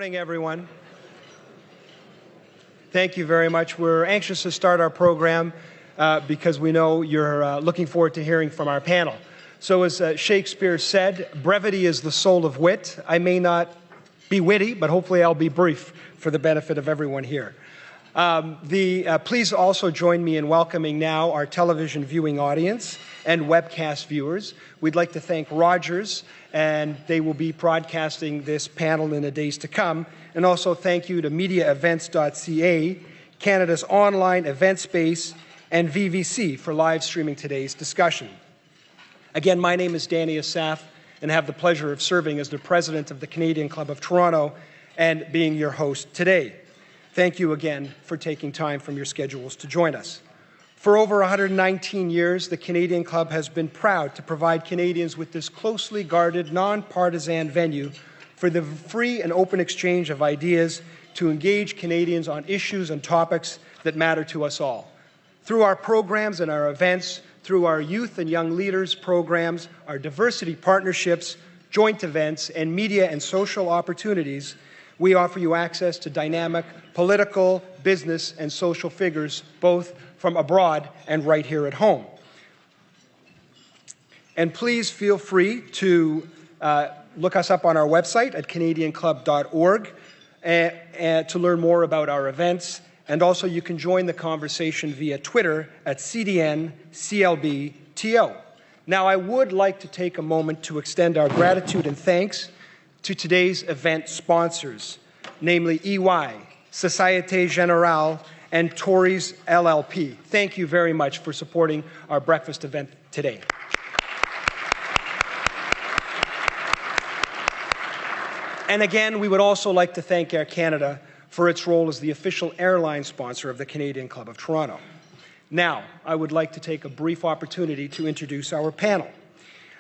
morning, everyone. Thank you very much. We're anxious to start our program because we know you're looking forward to hearing from our panel. So as Shakespeare said, brevity is the soul of wit. I may not be witty, but hopefully I'll be brief for the benefit of everyone here. Please also join me in welcoming now our television viewing audience and webcast viewers. We'd like to thank Rogers, and they will be broadcasting this panel in the days to come. And also thank you to mediaevents.ca, Canada's online event space, and VVC for live streaming today's discussion. Again, my name is Danny Asaf, and I have the pleasure of serving as the president of the Canadian Club of Toronto and being your host today. Thank you again for taking time from your schedules to join us. For over 119 years, the Canadian Club has been proud to provide Canadians with this closely guarded, nonpartisan venue for the free and open exchange of ideas to engage Canadians on issues and topics that matter to us all. Through our programs and our events, through our youth and young leaders programs, our diversity partnerships, joint events, and media and social opportunities, we offer you access to dynamic political, business, and social figures, both from abroad and right here at home. And please feel free to look us up on our website at canadianclub.org and to learn more about our events. And also you can join the conversation via Twitter at CDNCLBTO. Now, I would like to take a moment to extend our gratitude and thanks to today's event sponsors, namely EY, Société Générale, and Tories LLP. Thank you very much for supporting our breakfast event today. And again, we would also like to thank Air Canada for its role as the official airline sponsor of the Canadian Club of Toronto. Now, I would like to take a brief opportunity to introduce our panel.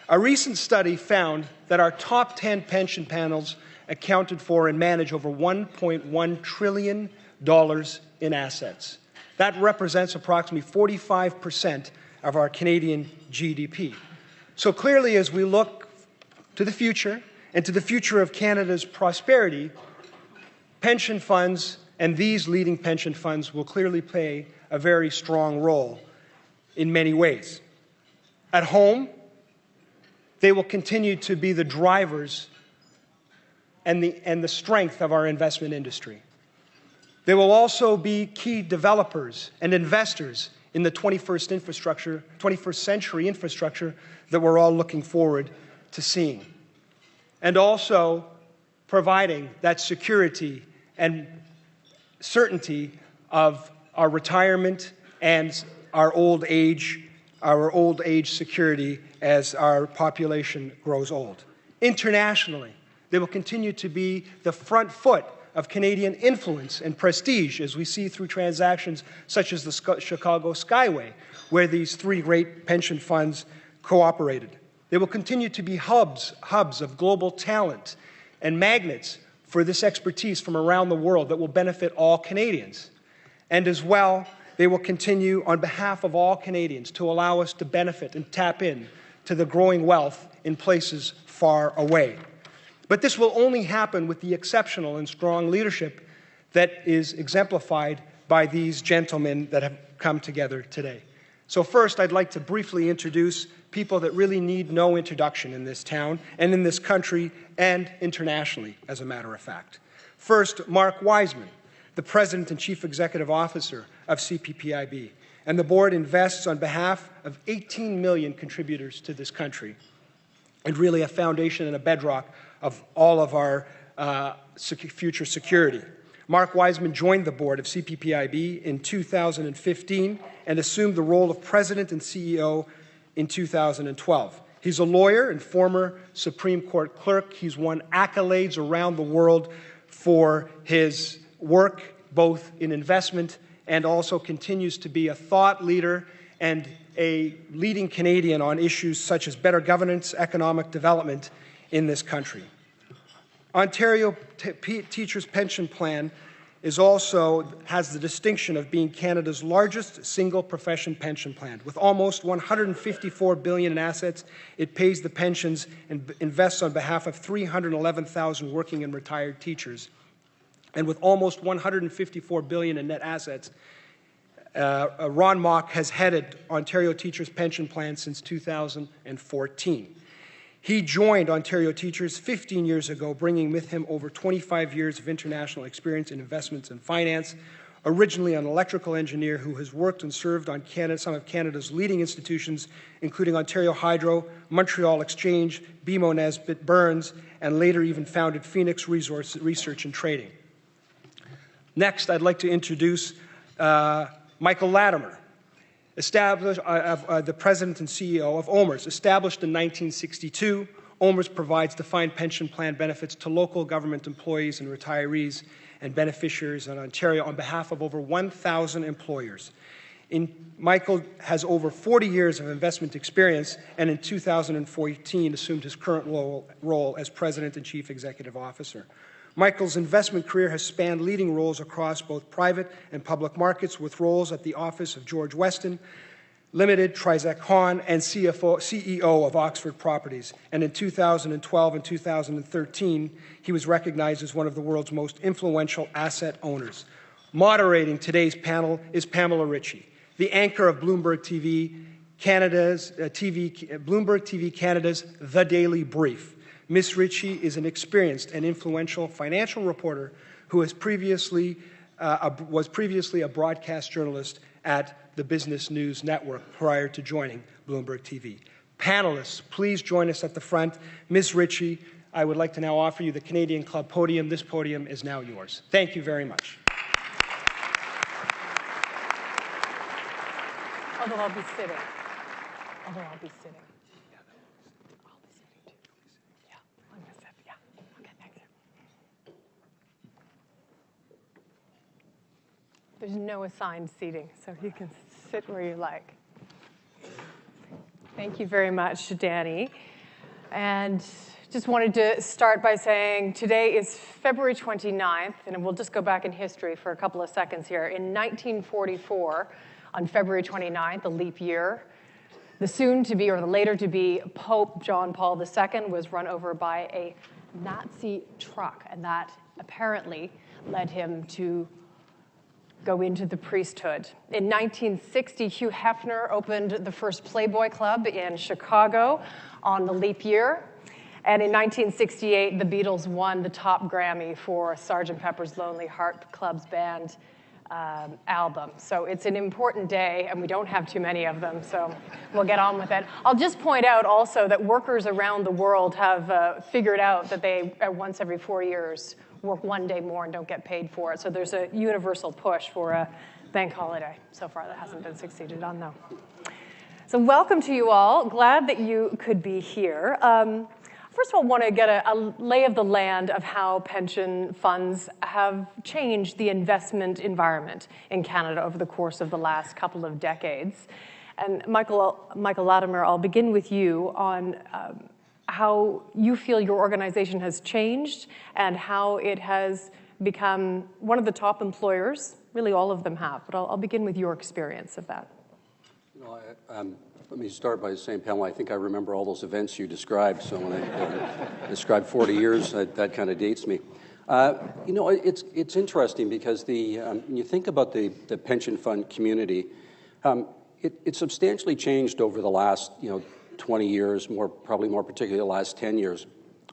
A recent study found that our top 10 pension panels accounted for and manage over $1.1 trillion in assets. That represents approximately 45% of our Canadian GDP. So clearly, as we look to the future and to the future of Canada's prosperity, pension funds and these leading pension funds will clearly play a very strong role in many ways. At home, they will continue to be the drivers and the strength of our investment industry. They will also be key developers and investors in the 21st century infrastructure that we're all looking forward to seeing. And also providing that security and certainty of our retirement and our old age security as our population grows old. Internationally, they will continue to be the front foot of Canadian influence and prestige, as we see through transactions such as the Chicago Skyway, where these three great pension funds cooperated. They will continue to be hubs of global talent and magnets for this expertise from around the world that will benefit all Canadians. And as well, they will continue on behalf of all Canadians to allow us to benefit and tap in to the growing wealth in places far away. But this will only happen with the exceptional and strong leadership that is exemplified by these gentlemen that have come together today. So first, I'd like to briefly introduce people that really need no introduction in this town and in this country and internationally, as a matter of fact. First, Mark Wiseman, the President and Chief Executive Officer of CPPIB. And the board invests on behalf of 18 million contributors to this country, and really a foundation and a bedrock of all of our future security. Mark Wiseman joined the board of CPPIB in 2015 and assumed the role of president and CEO in 2012. He's a lawyer and former Supreme Court clerk. He's won accolades around the world for his work, both in investment and also continues to be a thought leader and a leading Canadian on issues such as better governance, economic development in this country. Ontario Teachers' Pension Plan has the distinction of being Canada's largest single profession pension plan. With almost $154 billion in assets, it pays the pensions and invests on behalf of 311,000 working and retired teachers And with almost $154 billion in net assets, Ron Mock has headed Ontario Teachers' Pension Plan since 2014. He joined Ontario Teachers 15 years ago, bringing with him over 25 years of international experience in investments and finance. Originally an electrical engineer who has worked and served on some of Canada's leading institutions, including Ontario Hydro, Montreal Exchange, BMO Nesbitt Burns, and later even founded Phoenix Research and Trading. Next, I'd like to introduce Michael Latimer, the President and CEO of OMERS. Established in 1962, OMERS provides defined pension plan benefits to local government employees and retirees and beneficiaries in Ontario on behalf of over 1,000 employers. Michael has over 40 years of investment experience, and in 2014 assumed his current role as President and Chief Executive Officer. Michael's investment career has spanned leading roles across both private and public markets, with roles at the office of George Weston Limited, Trizac Hahn, and CEO of Oxford Properties. And in 2012 and 2013, he was recognized as one of the world's most influential asset owners. Moderating today's panel is Pamela Ritchie, the anchor of Bloomberg TV Canada's The Daily Brief. Ms. Ritchie is an experienced and influential financial reporter who was previously a broadcast journalist at the Business News Network prior to joining Bloomberg TV. Panelists, please join us at the front. Ms. Ritchie, I would like to now offer you the Canadian Club podium. This podium is now yours. Thank you very much. Although I'll be sitting. I'll be sitting. There's no assigned seating, so you can sit where you like. Thank you very much, Danny. And just wanted to start by saying today is February 29th, and we'll just go back in history for a couple of seconds here. In 1944, on February 29th, a leap year, the soon-to-be, or the later-to-be, Pope John Paul II was run over by a Nazi truck, and that apparently led him to go into the priesthood. In 1960, Hugh Hefner opened the first Playboy Club in Chicago on the leap year. And in 1968, the Beatles won the top Grammy for Sgt. Pepper's Lonely Hearts Club Band album. So it's an important day, and we don't have too many of them, so we'll get on with it. I'll just point out also that workers around the world have figured out that they, once every 4 years, work one day more and don't get paid for it. So there's a universal push for a bank holiday. So far, that hasn't been succeeded on, though. So welcome to you all. Glad that you could be here. First of all, I want to get a lay of the land of how pension funds have changed the investment environment in Canada over the course of the last couple of decades. And Michael Latimer, I'll begin with you on how you feel your organization has changed and how it has become one of the top employers. Really, all of them have, but I'll begin with your experience of that. You know, let me start by saying, Pamela, I think I remember all those events you described. So when I described 40 years, that kind of dates me. You know, it's interesting because when you think about the pension fund community, it substantially changed over the last 20 years, probably more particularly the last 10 years.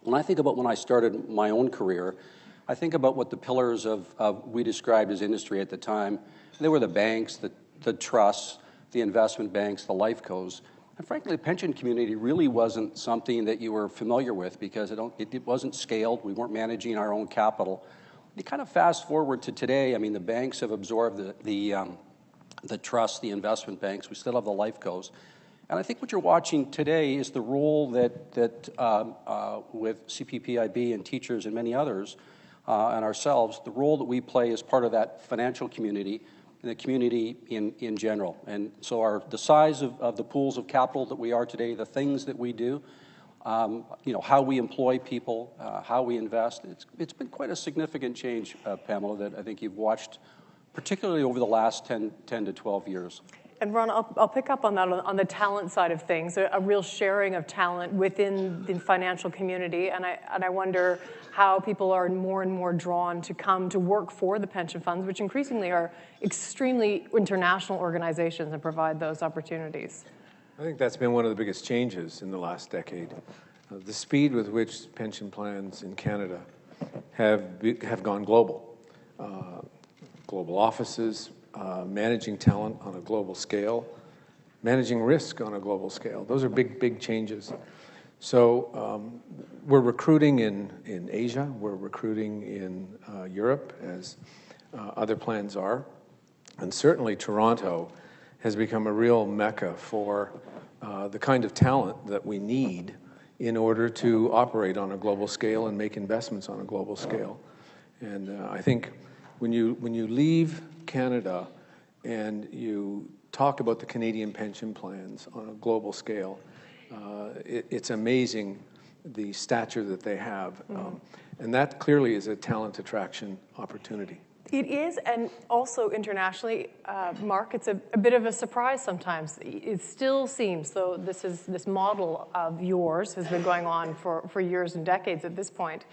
When I think about when I started my own career, I think about what the pillars of we described as industry at the time. They were the banks, the trusts, the investment banks, the life cos. And frankly, the pension community really wasn't something that you were familiar with because it wasn't scaled. We weren't managing our own capital. You kind of fast forward to today. I mean, the banks have absorbed the trusts, the investment banks. We still have the life cos. And I think what you're watching today is the role that with CPPIB and teachers and many others and ourselves, the role that we play as part of that financial community and the community in general. And so the size of the pools of capital that we are today, the things that we do, how we employ people, how we invest, it's been quite a significant change, Pamela, that I think you've watched, particularly over the last 10 to 12 years. And Ron, I'll pick up on that on the talent side of things, a real sharing of talent within the financial community. And I wonder how people are more and more drawn to come to work for the pension funds, which increasingly are extremely international organizations and provide those opportunities. I think that's been one of the biggest changes in the last decade. The speed with which pension plans in Canada have gone global. Global offices, managing talent on a global scale, managing risk on a global scale. Those are big, big changes. So we're recruiting in Asia, we're recruiting in Europe, as other plans are. And certainly Toronto has become a real mecca for the kind of talent that we need in order to operate on a global scale and make investments on a global scale. And I think when you leave Canada and you talk about the Canadian pension plans on a global scale, it's amazing the stature that they have. And that clearly is a talent attraction opportunity. It is, and also internationally, Mark, it's a bit of a surprise sometimes. It still seems, though this model of yours has been going on for years and decades at this point,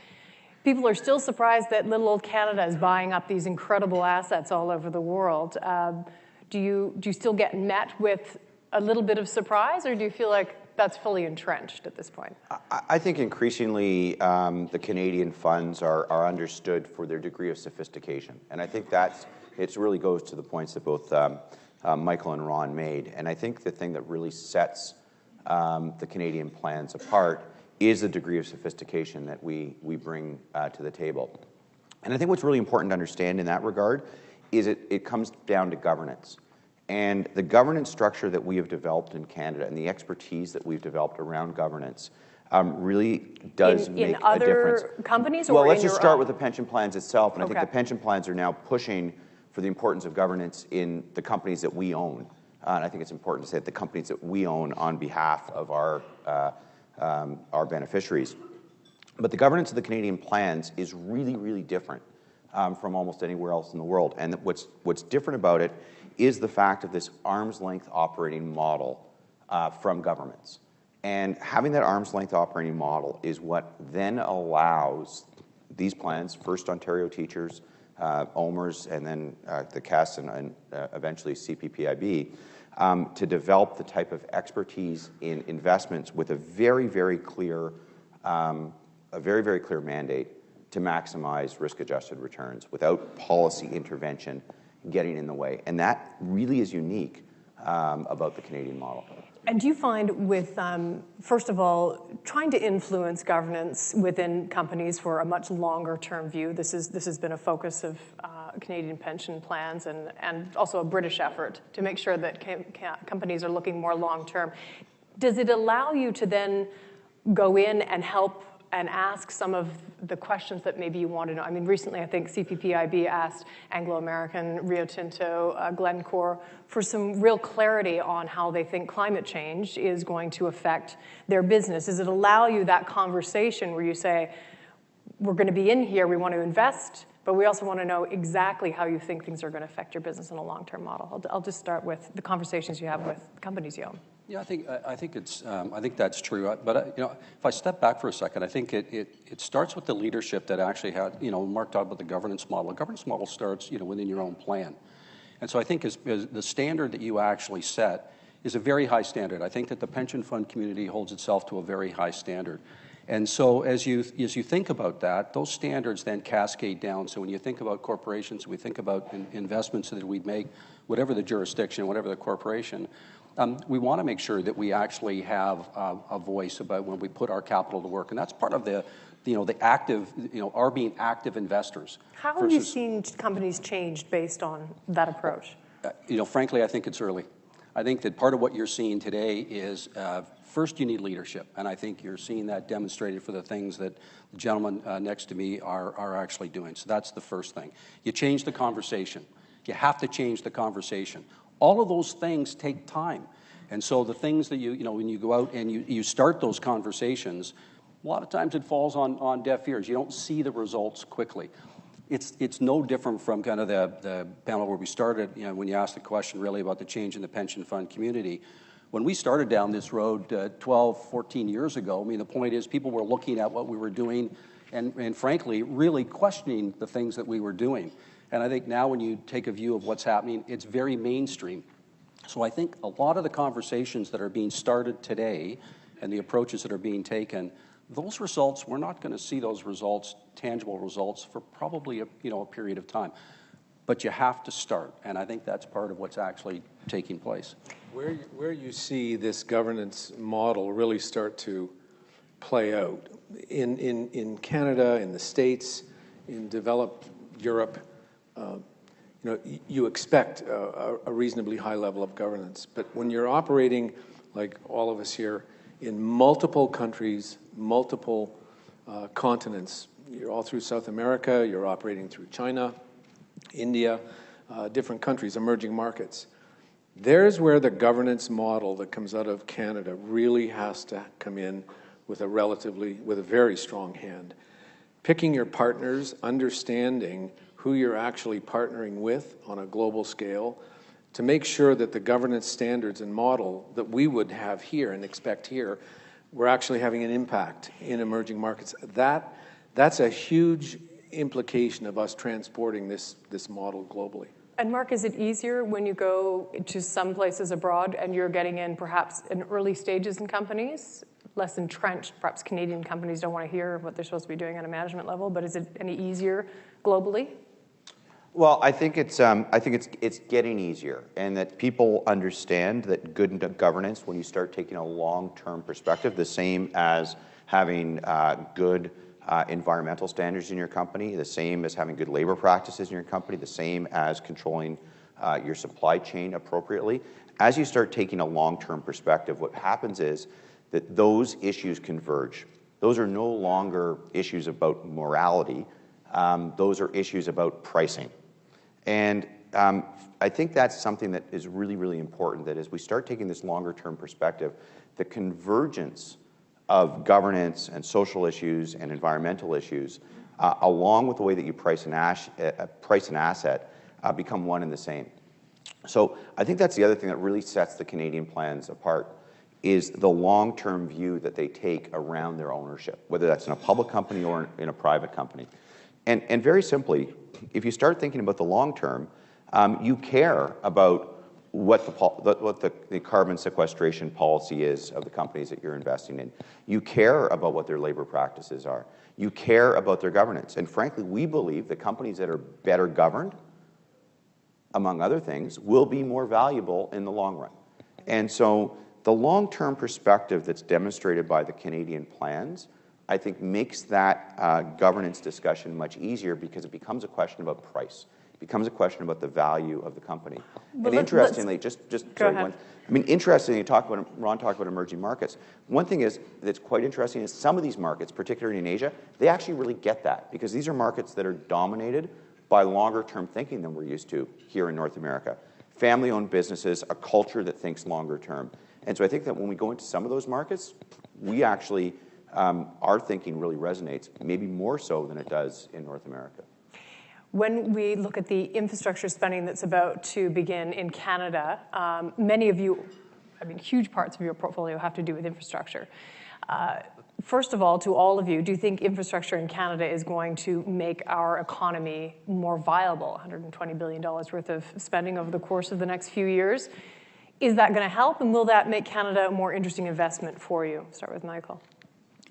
people are still surprised that little old Canada is buying up these incredible assets all over the world. Do you still get met with a little bit of surprise, or do you feel like that's fully entrenched at this point? I think increasingly the Canadian funds are understood for their degree of sophistication. And I think it really goes to the points that both Michael and Ron made. And I think the thing that really sets the Canadian plans apart is the degree of sophistication that we bring to the table. And I think what's really important to understand in that regard is it comes down to governance. And the governance structure that we have developed in Canada and the expertise that we've developed around governance really does make a difference. In other companies or well, let's in just your start own? with the pension plans itself. And Okay. I think the pension plans are now pushing for the importance of governance in the companies that we own. And I think it's important to say that the companies that we own on behalf of our beneficiaries. But the governance of the Canadian plans is really, really different from almost anywhere else in the world. And what's different about it is the fact of this arm's length operating model from governments. And having that arm's length operating model is what then allows these plans, first Ontario Teachers, OMERS, and then the CAS and eventually CPPIB, to develop the type of expertise in investments with a very, very clear mandate to maximize risk-adjusted returns without policy intervention getting in the way. And that really is unique about the Canadian model. And do you find with, first of all, trying to influence governance within companies for a much longer term view, this has been a focus of Canadian pension plans and also a British effort to make sure that companies are looking more long term. Does it allow you to then go in and help and ask some of the questions that maybe you want to know? I mean, recently I think CPPIB asked Anglo-American, Rio Tinto, Glencore for some real clarity on how they think climate change is going to affect their business. Does it allow you that conversation where you say, we're going to be in here, we want to invest, but we also want to know exactly how you think things are going to affect your business in a long-term model? I'll just start with the conversations you have with companies you own. Yeah, I think that's true. But if I step back for a second, I think it starts with the leadership that actually had. Mark talked about the governance model. The governance model starts within your own plan, and so I think as the standard that you actually set is a very high standard. I think that the pension fund community holds itself to a very high standard. And so as you think about that, those standards then cascade down. So when you think about corporations, we think about investments that we make, whatever the jurisdiction, whatever the corporation, we want to make sure that we actually have a voice about when we put our capital to work. And that's part of the active, our being active investors. How have you seen companies changed based on that approach? Frankly, I think it's early. I think that part of what you're seeing today is first you need leadership, and I think you're seeing that demonstrated for the things that the gentleman next to me are actually doing. So that's the first thing. You change the conversation. You have to change the conversation. All of those things take time, and so the things that when you go out and you start those conversations, a lot of times it falls on deaf ears. You don't see the results quickly. It's no different from kind of the panel where we started, you know, when you asked the question really about the change in the pension fund community. When we started down this road 12, 14 years ago, I mean, the point is people were looking at what we were doing and frankly, really questioning the things that we were doing. And I think now when you take a view of what's happening, it's very mainstream. So I think a lot of the conversations that are being started today and the approaches that are being taken, those results, we're not going to see those results, tangible results, for probably a period of time. But you have to start, and I think that's part of what's actually taking place. Where you see this governance model really start to play out, in Canada, in the States, in developed Europe, you expect a reasonably high level of governance. But when you're operating, like all of us here, in multiple countries, multiple continents, you're all through South America, you're operating through China, India, different countries, emerging markets. There's where the governance model that comes out of Canada really has to come in with a very strong hand. Picking your partners, understanding who you're actually partnering with on a global scale, to make sure that the governance standards and model that we would have here and expect here, we're actually having an impact in emerging markets. That's a huge implication of us transporting this model globally. And Mark, is it easier when you go to some places abroad and you're getting in perhaps in early stages in companies, less entrenched? Perhaps Canadian companies don't want to hear what they're supposed to be doing at a management level, but is it any easier globally? Well, I think it's getting easier, and that people understand that good governance, when you start taking a long-term perspective, the same as having good environmental standards in your company, the same as having good labor practices in your company, the same as controlling your supply chain appropriately. As you start taking a long-term perspective, what happens is that those issues converge. Those are no longer issues about morality. Those are issues about pricing. And I think that's something that is really, really important, that as we start taking this longer-term perspective, the convergence of governance and social issues and environmental issues, along with the way that you price an asset, become one and the same. So I think that's the other thing that really sets the Canadian plans apart, is the long-term view that they take around their ownership, whether that's in a public company or in a private company. And very simply, if you start thinking about the long term, you care about what the carbon sequestration policy is of the companies that you're investing in. You care about what their labor practices are. You care about their governance. And frankly, we believe that companies that are better governed, among other things, will be more valuable in the long run. And so the long-term perspective that's demonstrated by the Canadian plans, I think, makes that governance discussion much easier, because it becomes a question about price. It becomes a question about the value of the company. And interestingly, interestingly, Ron talked about emerging markets. One thing that's quite interesting is some of these markets, particularly in Asia, they actually really get that, because these are markets that are dominated by longer-term thinking than we're used to here in North America. Family-owned businesses, a culture that thinks longer-term. And so I think that when we go into some of those markets, we actually, our thinking really resonates, maybe more so than it does in North America. When we look at the infrastructure spending that's about to begin in Canada, many of you, huge parts of your portfolio have to do with infrastructure. First of all, to all of you, do you think infrastructure in Canada is going to make our economy more viable? $120 billion worth of spending over the course of the next few years. Is that going to help, and will that make Canada a more interesting investment for you? Start with Michael.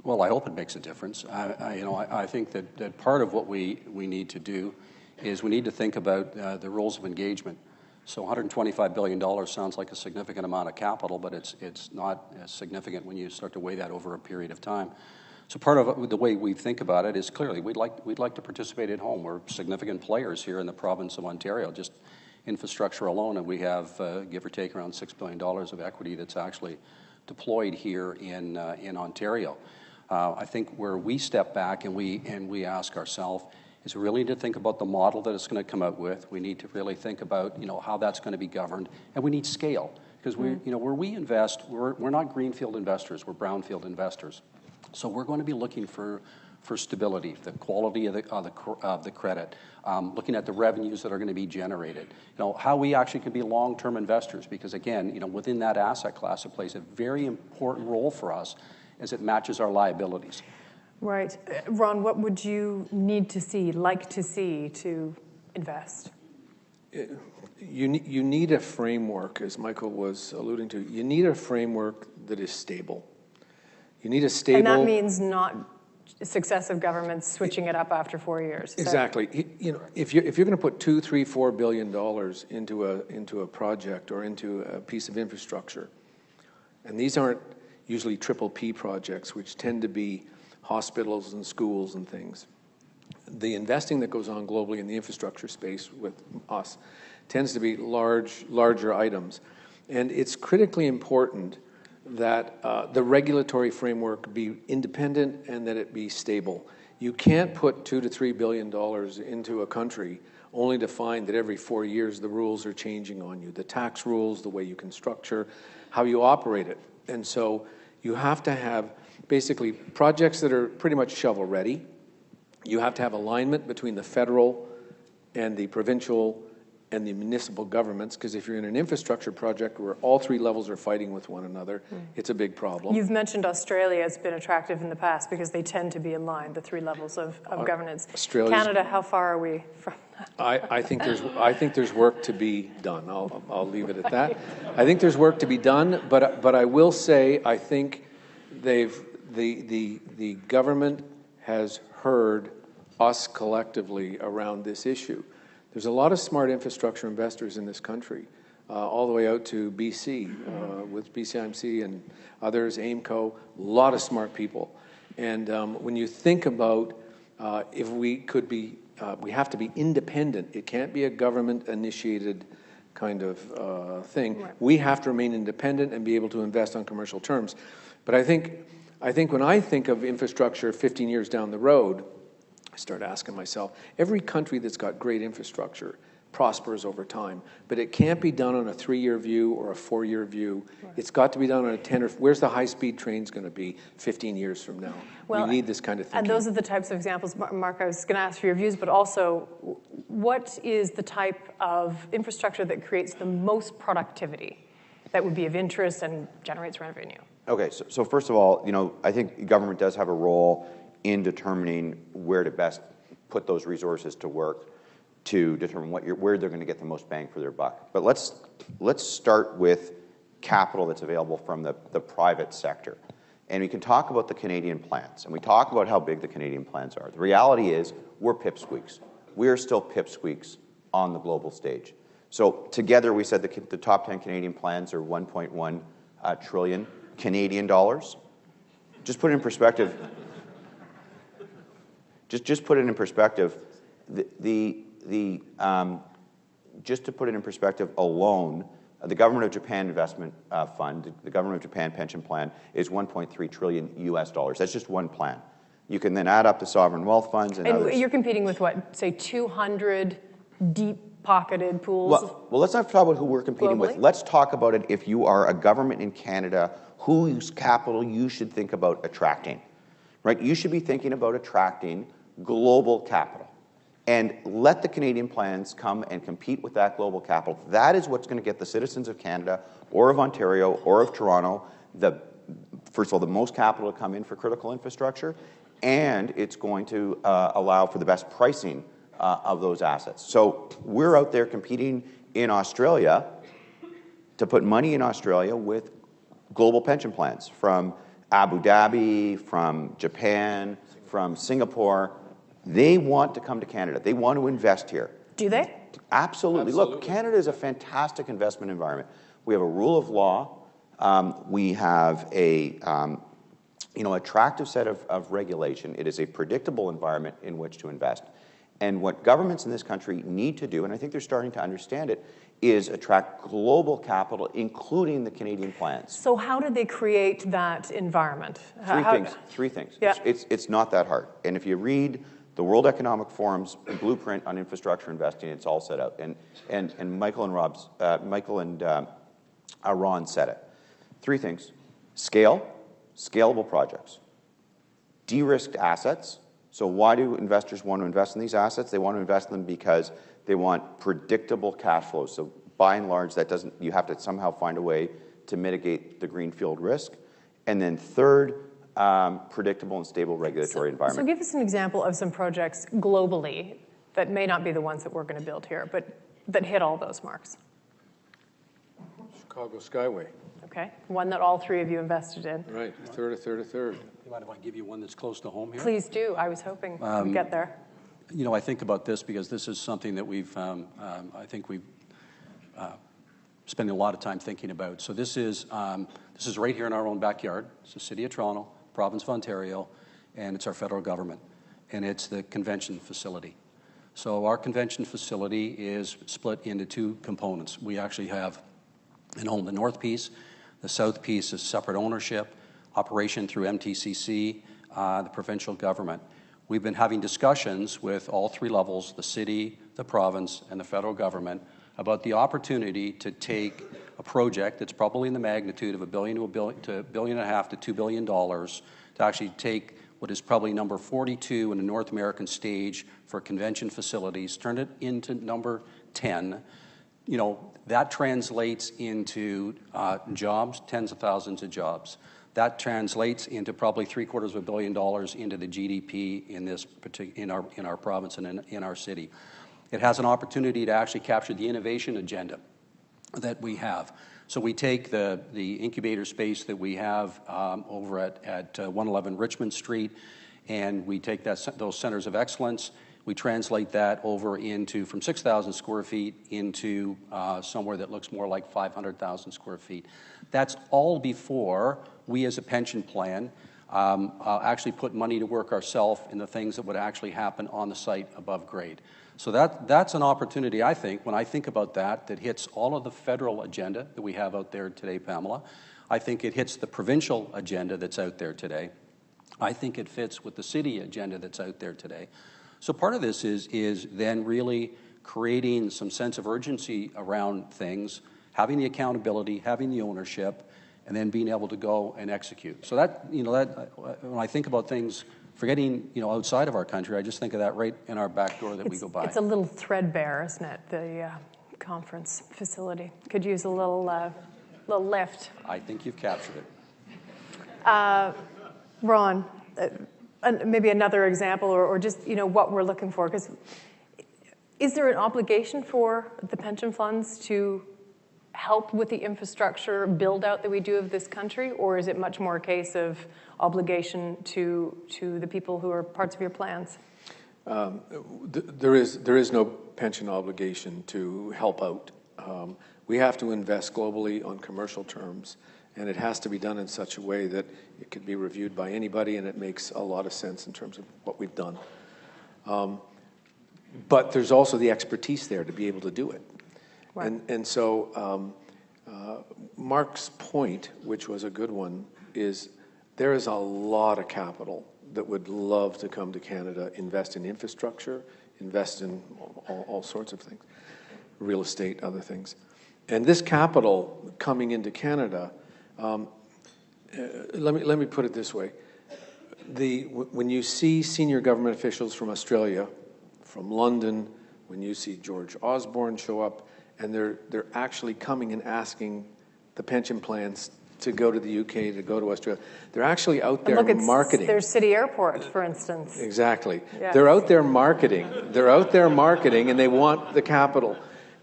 Well, I hope it makes a difference. I think that part of what we need to do is we need to think about the rules of engagement. So $125 billion sounds like a significant amount of capital, but it's not as significant when you start to weigh that over a period of time. So part of the way we think about it is clearly we'd like to participate at home. We're significant players here in the province of Ontario, just infrastructure alone, and we have, give or take, around $6 billion of equity that's actually deployed here in Ontario. I think where we step back and we ask ourselves is we really need to think about the model that it's going to come out with. We need to really think about how that's going to be governed, and we need scale, because where we invest, we're not greenfield investors, we're brownfield investors. So we're going to be looking for for stability, the quality of the credit, looking at the revenues that are going to be generated, how we actually can be long-term investors, because again, within that asset class, it plays a very important role for us as it matches our liabilities. Right. Ron, what would you need to see, like to see, to invest? You need a framework, as Michael was alluding to. You need a framework that is stable. You need a stable... And that means not successive governments switching it up after 4 years. Exactly. If you're going to put $2, $3, $4 billion into a project or into a piece of infrastructure, and these aren't usually PPP projects, which tend to be hospitals and schools and things. The investing that goes on globally in the infrastructure space with us tends to be larger items. And it's critically important that the regulatory framework be independent and that it be stable. You can't put $2 to $3 billion into a country only to find that every 4 years the rules are changing on you. The tax rules, the way you can structure, how you operate it. And so you have to have basically projects that are pretty much shovel ready. You have to have alignment between the federal and the provincial and the municipal governments, because if you're in an infrastructure project where all three levels are fighting with one another, it's a big problem. You've mentioned Australia has been attractive in the past because they tend to be aligned, the three levels of governance. Canada, how far are we from that? I think there's work to be done. I'll leave it at that. I think there's work to be done, but I will say I think the government has heard us collectively around this issue. There's a lot of smart infrastructure investors in this country, all the way out to BC, with BCIMC and others, AIMCO, a lot of smart people. And when you think about if we could be, we have to be independent. It can't be a government-initiated kind of thing. Right. We have to remain independent and be able to invest on commercial terms. But I think when I think of infrastructure 15 years down the road, I start asking myself, every country that's got great infrastructure prospers over time, but it can't be done on a 3-year view or a 4-year view. Right. It's got to be done on a 10 or, where's the high-speed trains going to be 15 years from now? Well, we need this kind of thinking. And those are the types of examples, Mark, I was going to ask for your views, but also, what is the type of infrastructure that creates the most productivity that would be of interest and generates revenue? Okay, so first of all, I think government does have a role in determining where to best put those resources to work to determine where they're going to get the most bang for their buck. But let's start with capital that's available from the private sector. And we can talk about the Canadian plans, and we talk about how big the Canadian plans are. The reality is we're pipsqueaks. We are still pipsqueaks on the global stage. So together we said the top 10 Canadian plans are 1.1 trillion Canadian dollars. Just put it in perspective. Just put it in perspective. Just to put it in perspective alone, the Government of Japan Investment Fund, the Government of Japan Pension Plan, is 1.3 trillion US dollars. That's just one plan. You can then add up the sovereign wealth funds and others. You're competing with what, say 200 deep-pocketed pools? Well, let's not talk about who we're competing with. Let's talk about it if you are a government in Canada, whose capital you should think about attracting. Right? You should be thinking about attracting global capital. And let the Canadian plans come and compete with that global capital. That is what's going to get the citizens of Canada or of Ontario or of Toronto, first of all, the most capital to come in for critical infrastructure, and it's going to allow for the best pricing of those assets. So we're out there competing in Australia to put money in Australia with global pension plans from Abu Dhabi, from Japan, from Singapore. They want to come to Canada. They want to invest here. Do they? Absolutely. Look, Canada is a fantastic investment environment. We have a rule of law. We have a attractive set of regulation. It is a predictable environment in which to invest. And what governments in this country need to do, and I think they're starting to understand it, is attract global capital, including the Canadian plans. So how did they create that environment? Three things. Yeah. It's not that hard. And if you read the World Economic Forum's blueprint on infrastructure investing, it's all set out. And Michael and Ron said it. Three things: scalable projects, de-risked assets, So why do investors want to invest in these assets? They want to invest in them because they want predictable cash flows. So by and large, that doesn't, you have to somehow find a way to mitigate the greenfield risk. And then third, predictable and stable regulatory environment. So give us an example of some projects globally that may not be the ones that we're going to build here, but that hit all those marks. Chicago Skyway. Okay, one that all three of you invested in. Right, a third. You mind if I give you one that's close to home here? Please do. I was hoping we'd get there. You know, I think about this because this is something that we've, I think we've spending a lot of time thinking about. So this is right here in our own backyard. It's the City of Toronto, Province of Ontario, and it's our federal government. And it's the convention facility. So our convention facility is split into two components. We actually have and own the north piece. The south piece is separate ownership, operation through MTCC, the provincial government. We've been having discussions with all three levels, the city, the province, and the federal government, about the opportunity to take a project that's probably in the magnitude of $1 billion to $1.5 billion to $2 billion to actually take what is probably number 42 in the North American stage for convention facilities, turn it into number 10. You know, that translates into jobs, tens of thousands of jobs. That translates into probably $750 million into the GDP in this in our province and in our city. It has an opportunity to actually capture the innovation agenda that we have. So we take the incubator space that we have over at 111 Richmond Street, and we take those centers of excellence. We translate that over into from 6,000 square feet into somewhere that looks more like 500,000 square feet. That's all before we as a pension plan actually put money to work ourselves in the things that would actually happen on the site above grade. So that's an opportunity, I think, when I think about that hits all of the federal agenda that we have out there today, Pamela. I think it hits the provincial agenda that's out there today. I think it fits with the city agenda that's out there today. So part of this is then really creating some sense of urgency around things, having the accountability, having the ownership, and then being able to go and execute. So that, you know, when I think about things, forgetting, you know, outside of our country, I just think of that right in our back door that we go by. It's a little threadbare, isn't it, the conference facility? Could use a little lift. I think you've captured it. Ron, maybe another example or just, you know, what we're looking for, because is there an obligation for the pension funds to help with the infrastructure build out that we do of this country, or is it much more a case of obligation to the people who are parts of your plans? There is no pension obligation to help out. We have to invest globally on commercial terms, and it has to be done in such a way that it could be reviewed by anybody, and it makes a lot of sense in terms of what we've done. But there's also the expertise there to be able to do it. Right. And so Mark's point, which was a good one, is there is a lot of capital that would love to come to Canada, invest in infrastructure, invest in all sorts of things, real estate, other things. And this capital coming into Canada, let me put it this way. When you see senior government officials from Australia, from London, when you see George Osborne show up, and they're actually coming and asking the pension plans to go to the UK, to go to Australia. They're actually out there marketing. Their city airport, for instance. Exactly. Yeah. They're out there marketing. They're out there marketing, and they want the capital.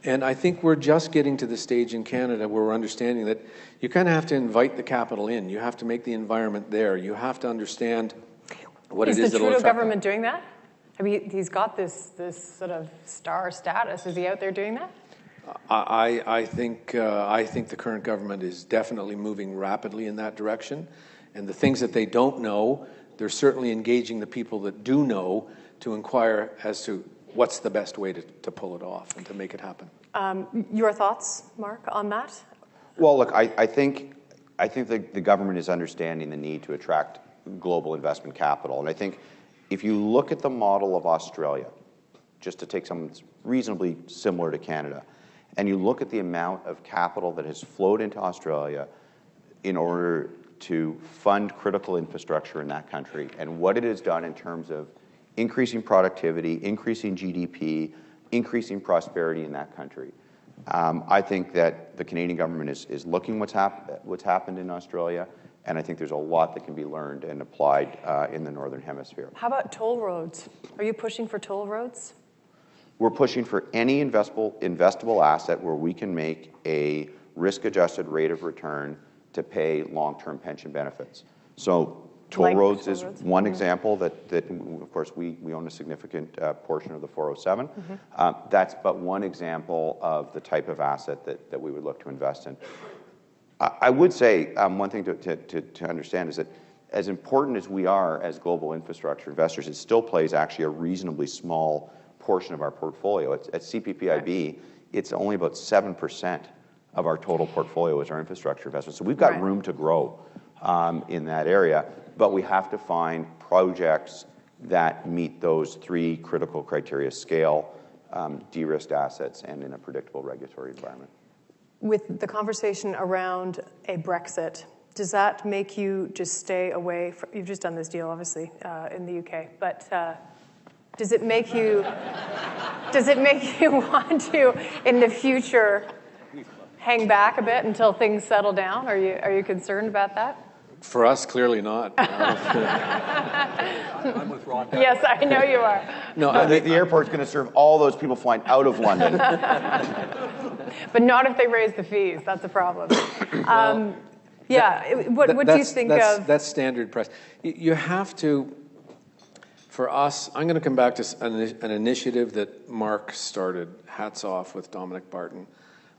And I think we're just getting to the stage in Canada where we're understanding that you kind of have to invite the capital in. You have to make the environment there. You have to understand what it is that will attract. Is the Trudeau government doing that? I mean, he's got this sort of star status. Is he out there doing that? I think the current government is definitely moving rapidly in that direction. And the things that they don't know, they're certainly engaging the people that do know to inquire as to what's the best way to pull it off and to make it happen. Your thoughts, Mark, on that? Well, look, I think the government is understanding the need to attract global investment capital. And I think if you look at the model of Australia, just to take something that's reasonably similar to Canada, and you look at the amount of capital that has flowed into Australia in order to fund critical infrastructure in that country, and what it has done in terms of increasing productivity, increasing GDP, increasing prosperity in that country. I think that the Canadian government is looking what's happened in Australia, and I think there's a lot that can be learned and applied in the Northern Hemisphere. How about toll roads? Are you pushing for toll roads? We're pushing for any investable asset where we can make a risk-adjusted rate of return to pay long-term pension benefits. So toll roads is one example that, of course, we own a significant portion of the 407. That's but one example of the type of asset that we would look to invest in. I would say one thing to understand is that as important as we are as global infrastructure investors, it still plays actually a reasonably small portion of our portfolio. At CPPIB, it's only about 7% of our total portfolio is our infrastructure investment. So we've got room to grow in that area, but we have to find projects that meet those three critical criteria: scale, de-risked assets, and in a predictable regulatory environment. With the conversation around a Brexit, does that make you just stay away from, you've just done this deal, obviously, in the UK, but does it make you want to, in the future, hang back a bit until things settle down? Are you concerned about that? For us, clearly not. I'm with Ron. Yes, I know you are. No, the airport's going to serve all those people flying out of London. But not if they raise the fees. That's a problem. What do you think of? That's standard price. You have to, for us, I'm going to come back to an initiative that Mark started, hats off, with Dominic Barton,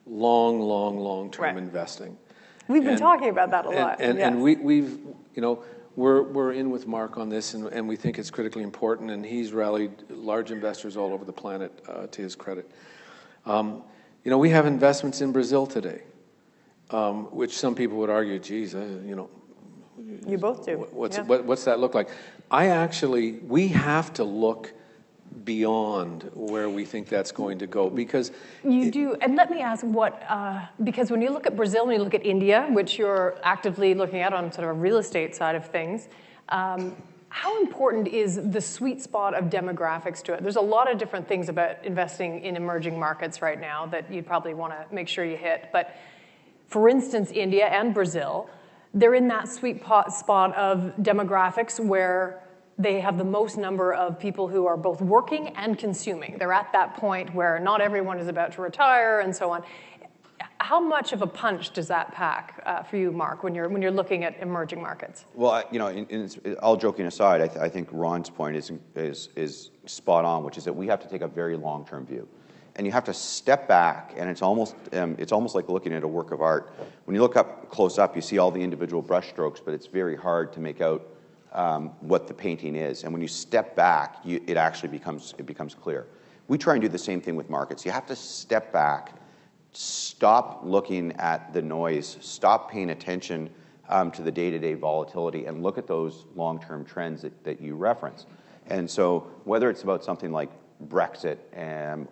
long-term investing. We've been talking about that a lot. And we've, we're in with Mark on this, and we think it's critically important, and he's rallied large investors all over the planet, to his credit. We have investments in Brazil today, which some people would argue, geez, You both do. What's that look like? We have to look beyond where we think that's going to go, because you do. And let me ask because when you look at Brazil and you look at India, which you're actively looking at on sort of a real estate side of things, how important is the sweet spot of demographics to it? There's a lot of different things about investing in emerging markets right now that you'd probably want to make sure you hit. But for instance, India and Brazil, they're in that sweet spot of demographics where they have the most number of people who are both working and consuming. They're at that point where not everyone is about to retire and so on. How much of a punch does that pack for you, Mark, when you're looking at emerging markets? Well, all joking aside, I think Ron's point is spot on, which is that we have to take a very long-term view, and you have to step back. And it's almost like looking at a work of art. When you look close up, you see all the individual brushstrokes, but it's very hard to make out what the painting is. And when you step back, it actually becomes clear. We try and do the same thing with markets. You have to step back, stop looking at the noise, stop paying attention to the day-to-day volatility, and look at those long-term trends that you reference. And so whether it's about something like Brexit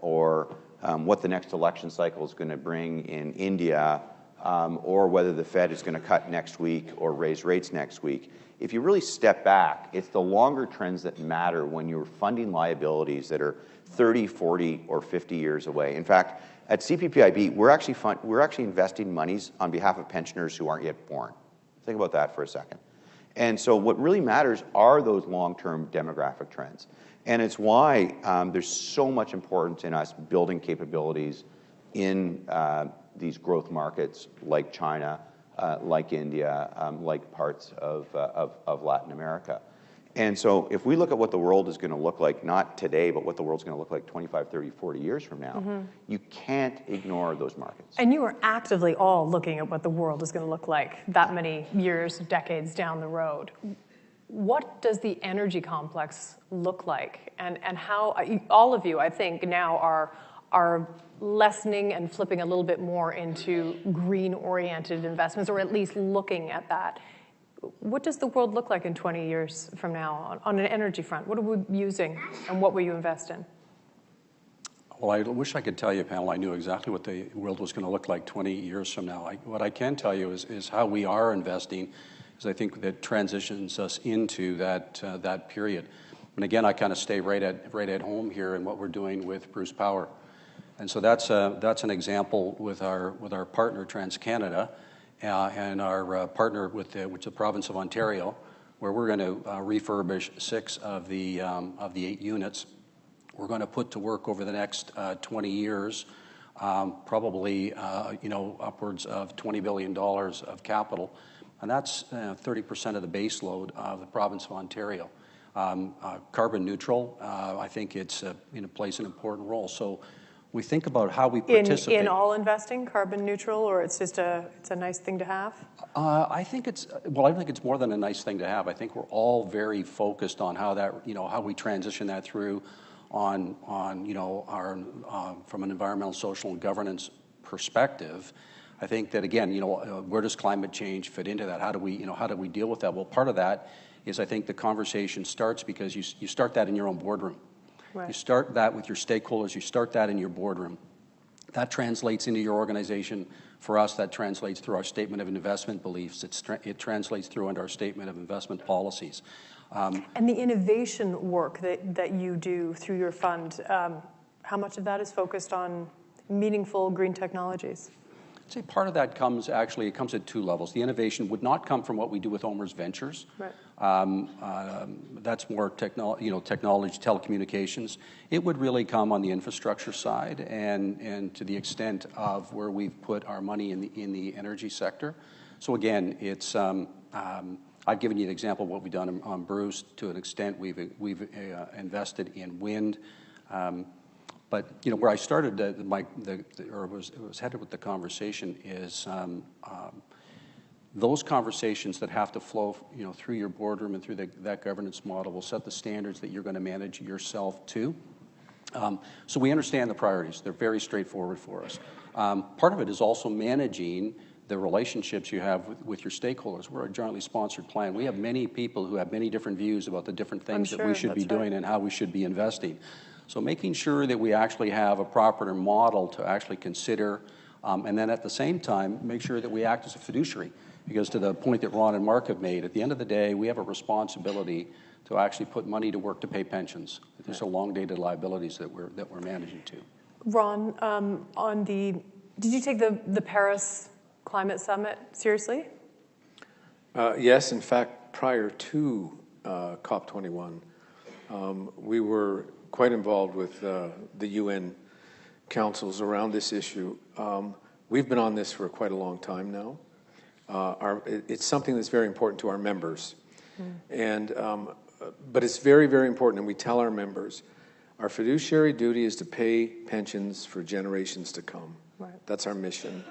or what the next election cycle is going to bring in India, or whether the Fed is going to cut next week or raise rates next week, if you really step back, it's the longer trends that matter when you're funding liabilities that are 30, 40, or 50 years away. In fact, at CPPIB, we're actually investing monies on behalf of pensioners who aren't yet born. Think about that for a second. And so what really matters are those long-term demographic trends. And it's why there's so much importance in us building capabilities in these growth markets like China, like India, like parts of Latin America. And so if we look at what the world is going to look like, not today, but what the world's going to look like 25, 30, 40 years from now, you can't ignore those markets. And you are actively all looking at what the world is going to look like that many years, decades down the road. What does the energy complex look like? And how, all of you, I think, now are lessening and flipping a little bit more into green-oriented investments, or at least looking at that. What does the world look like in 20 years from now on an energy front? What are we using, and what will you invest in? Well, I wish I could tell you, Pamela, I knew exactly what the world was going to look like 20 years from now. What I can tell you is how we are investing, because I think that transitions us into that period. And again, I kind of stay right at home here in what we're doing with Bruce Power. And so that's an example with our partner TransCanada and our partner with the province of Ontario, where we're going to refurbish 6 of the 8 units. We're going to put to work over the next 20 years, probably upwards of $20 billion of capital, and that's 30% of the base load of the province of Ontario. Carbon neutral, I think it plays an important role. So we think about how we participate. In all investing, carbon neutral, or it's a nice thing to have? I think it's more than a nice thing to have. I think we're all very focused on how that, how we transition that through on our from an environmental, social, and governance perspective. I think that again, where does climate change fit into that? How do we deal with that? Well, part of that is I think the conversation starts because you start that in your own boardroom. Right. You start that with your stakeholders. You start that in your boardroom. That translates into your organization. For us, that translates through our statement of investment beliefs. It translates through into our statement of investment policies. And the innovation work that you do through your fund, how much of that is focused on meaningful green technologies? I'd say part of that comes at 2 levels. The innovation would not come from what we do with OMERS Ventures. Right. That's more technology, telecommunications. It would really come on the infrastructure side and to the extent of where we've put our money in the energy sector. So again, it's I've given you an example of what we've done on Bruce. To an extent, we've invested in wind. But where I started, was headed with the conversation is those conversations that have to flow, through your boardroom and through that governance model will set the standards that you're going to manage yourself to. So we understand the priorities; they're very straightforward for us. Part of it is also managing the relationships you have with your stakeholders. We're a jointly sponsored plan. We have many people who have many different views about the different things that we should be doing and how we should be investing. So making sure that we actually have a proper model to actually consider, and then at the same time, make sure that we act as a fiduciary. Because to the point that Ron and Mark have made, at the end of the day, we have a responsibility to actually put money to work to pay pensions. These are long-dated liabilities that we're managing to. Ron, did you take the Paris Climate Summit seriously? Yes, in fact, prior to COP21, we were quite involved with the UN councils around this issue. We've been on this for quite a long time now. It's something that's very important to our members. But it's very, very important, and we tell our members, our fiduciary duty is to pay pensions for generations to come. Right. That's our mission.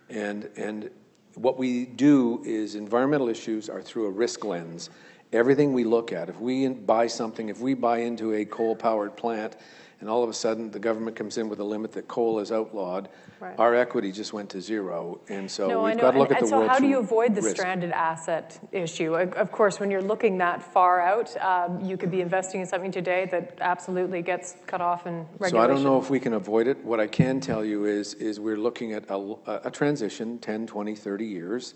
And what we do is environmental issues are through a risk lens. Everything we look at, if we buy into a coal-powered plant, and all of a sudden the government comes in with a limit that coal is outlawed, right, our equity just went to zero. And so we've got to look at the world. So how do you avoid the stranded asset issue? Of course, when you're looking that far out, you could be investing in something today that absolutely gets cut off in regulation. So I don't know if we can avoid it. What I can tell you is we're looking at a transition, 10, 20, 30 years,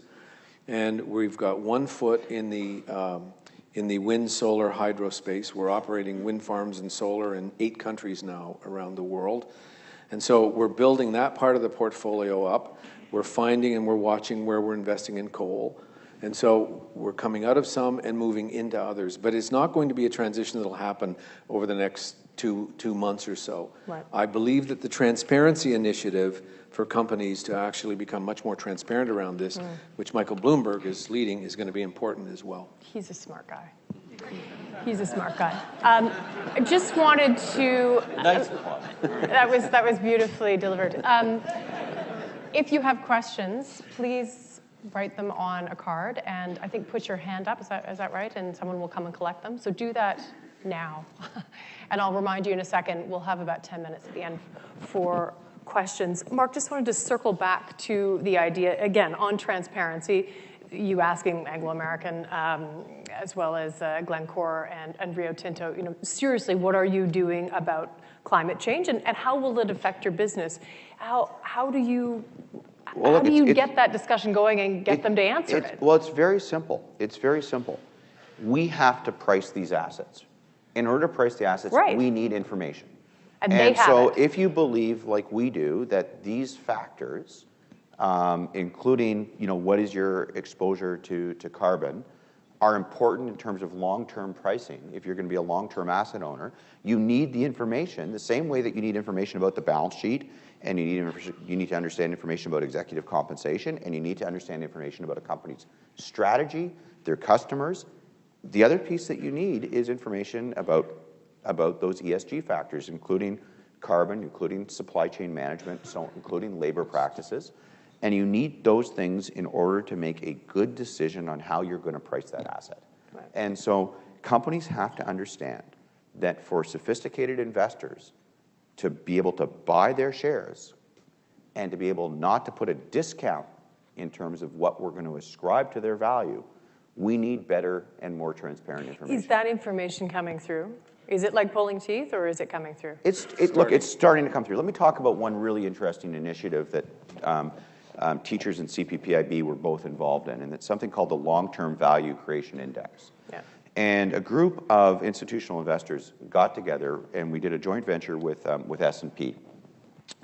and we've got 1 foot in the wind, solar, hydro space. We're operating wind farms and solar in 8 countries now around the world. And so we're building that part of the portfolio up. We're finding and we're watching where we're investing in coal. And so we're coming out of some and moving into others. But it's not going to be a transition that will happen over the next two months or so. Right. I believe that the transparency initiative for companies to actually become much more transparent around this, which Michael Bloomberg is leading, is going to be important as well. He's a smart guy. He's a smart guy. I just wanted to... Nice one. That was beautifully delivered. If you have questions, please write them on a card, and I think put your hand up. Is that right? And someone will come and collect them. So do that now. And I'll remind you in a second, we'll have about 10 minutes at the end for questions. Mark, just wanted to circle back to the idea, again, on transparency. You asking Anglo American, as well as Glencore and Rio Tinto, seriously, what are you doing about climate change, and how will it affect your business? How do you get that discussion going and get them to answer it? Well, it's very simple. It's very simple. We have to price these assets. In order to price the assets, Right. we need information. And they have so it. if you believe, like we do, that these factors, including what is your exposure to carbon, are important in terms of long-term pricing. If you're going to be a long-term asset owner, you need the information the same way that you need information about the balance sheet, and you need to understand information about executive compensation, and you need to understand information about a company's strategy, their customers. The other piece that you need is information about those ESG factors, including carbon, including supply chain management, so including labor practices. And you need those things in order to make a good decision on how you're going to price that asset. Right. And so companies have to understand that for sophisticated investors to be able to buy their shares and to be able not to put a discount in terms of what we're going to ascribe to their value, we need better and more transparent information. Is that information coming through? Is it like pulling teeth, or is it coming through? Look, it's starting to come through. Let me talk about one really interesting initiative that teachers and CPPIB were both involved in, and it's something called the Long-Term Value Creation Index. Yeah. And a group of institutional investors got together, and we did a joint venture with S&P.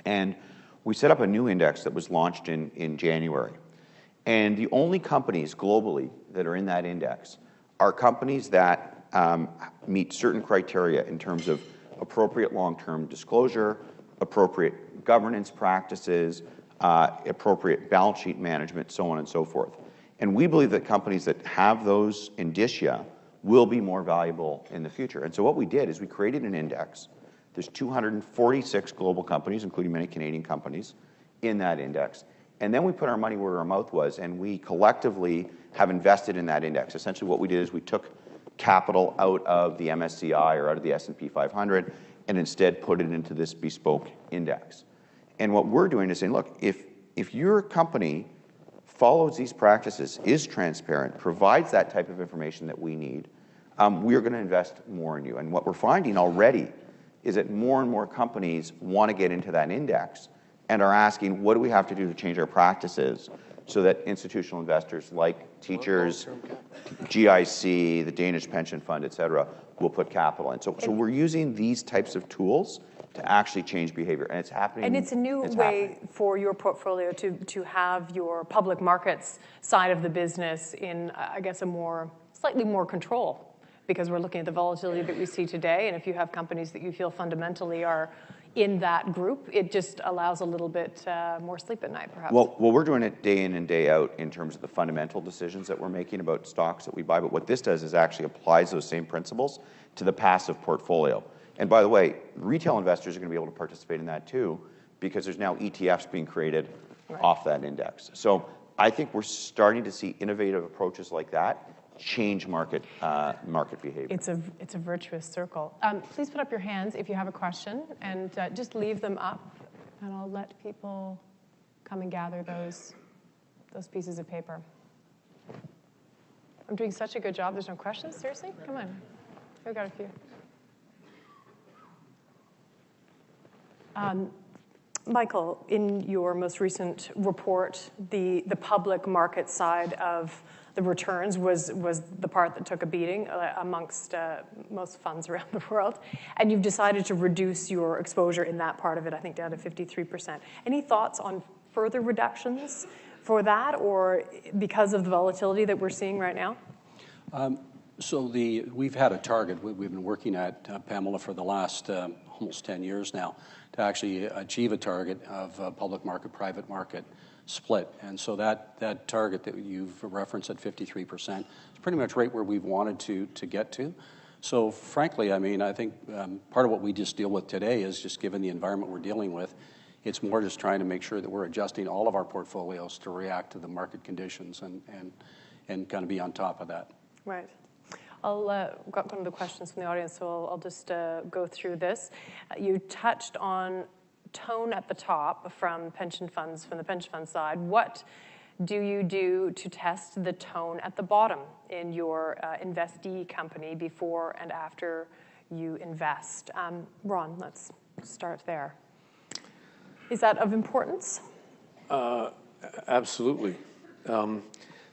And we set up a new index that was launched in January. And the only companies globally that are in that index are companies that meet certain criteria in terms of appropriate long-term disclosure, appropriate governance practices, appropriate balance sheet management, so on and so forth. And we believe that companies that have those indicia will be more valuable in the future. And so what we did is we created an index. There's 246 global companies, including many Canadian companies, in that index. And then we put our money where our mouth was, and we collectively have invested in that index. Essentially what we did is we took capital out of the MSCI or out of the S&P 500 and instead put it into this bespoke index. And what we're doing is saying, look, if your company follows these practices, is transparent, provides that type of information that we need, we are going to invest more in you. And what we're finding already is that more and more companies want to get into that index and are asking, what do we have to do to change our practices so that institutional investors like teachers, GIC, the Danish Pension Fund, et cetera, will put capital in. So we're using these types of tools to actually change behavior, and it's happening. And it's a new way for your portfolio to have your public markets side of the business in, I guess, slightly more control, because we're looking at the volatility that we see today, and if you have companies that you feel fundamentally are in that group, it just allows a little bit more sleep at night, perhaps. Well, we're doing it day in and day out in terms of the fundamental decisions that we're making about stocks that we buy, but what this does is actually applies those same principles to the passive portfolio. And by the way, retail investors are going to be able to participate in that too, because there's now ETFs being created off that index. So I think we're starting to see innovative approaches like that change market behavior. It's a virtuous circle. Please put up your hands if you have a question, and just leave them up, and I'll let people come and gather those pieces of paper. I'm doing such a good job. There's no questions? Seriously? Come on. We've got a few. Michael, in your most recent report, the public market side of the returns was the part that took a beating amongst most funds around the world, and you've decided to reduce your exposure in that part of it, I think, down to 53%. Any thoughts on further reductions for that, or because of the volatility that we're seeing right now? We've had a target we've been working at, Pamela, for the last almost 10 years now, to actually achieve a target of public market, private market split. And so that target that you've referenced at 53% is pretty much right where we've wanted to get to. So frankly, I mean, I think part of what we just deal with today is just given the environment we're dealing with, it's more just trying to make sure that we're adjusting all of our portfolios to react to the market conditions and kind of be on top of that. Right. I'll got one of the questions from the audience, so I'll just go through this. You touched on tone at the top from the pension fund side. What do you do to test the tone at the bottom in your investee company before and after you invest? Ron, let's start there. Is that of importance? Absolutely.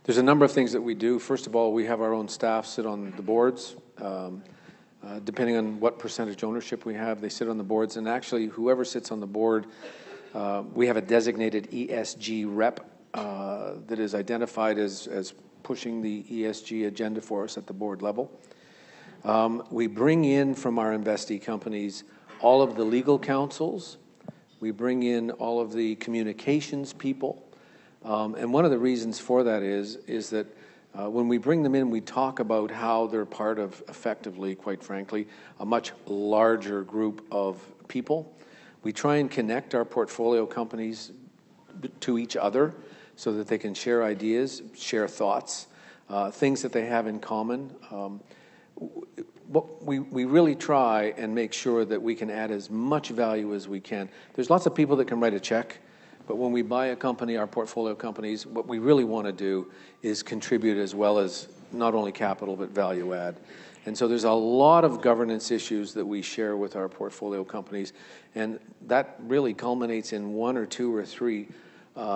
There's a number of things that we do. First of all, we have our own staff sit on the boards. Depending on what percentage ownership we have, they sit on the boards. And actually, whoever sits on the board, we have a designated ESG rep that is identified as pushing the ESG agenda for us at the board level. We bring in from our investee companies all of the legal counsels. We bring in all of the communications people. And one of the reasons for that is that when we bring them in, we talk about how they're part of, effectively, quite frankly, a much larger group of people. We try and connect our portfolio companies to each other so that they can share ideas, share thoughts, things that they have in common. We really try and make sure that we can add as much value as we can. There's lots of people that can write a check, but when we buy a company, our portfolio companies, what we really want to do is contribute as well as not only capital, but value add. And so there's a lot of governance issues that we share with our portfolio companies, and that really culminates in 1 or 2 or 3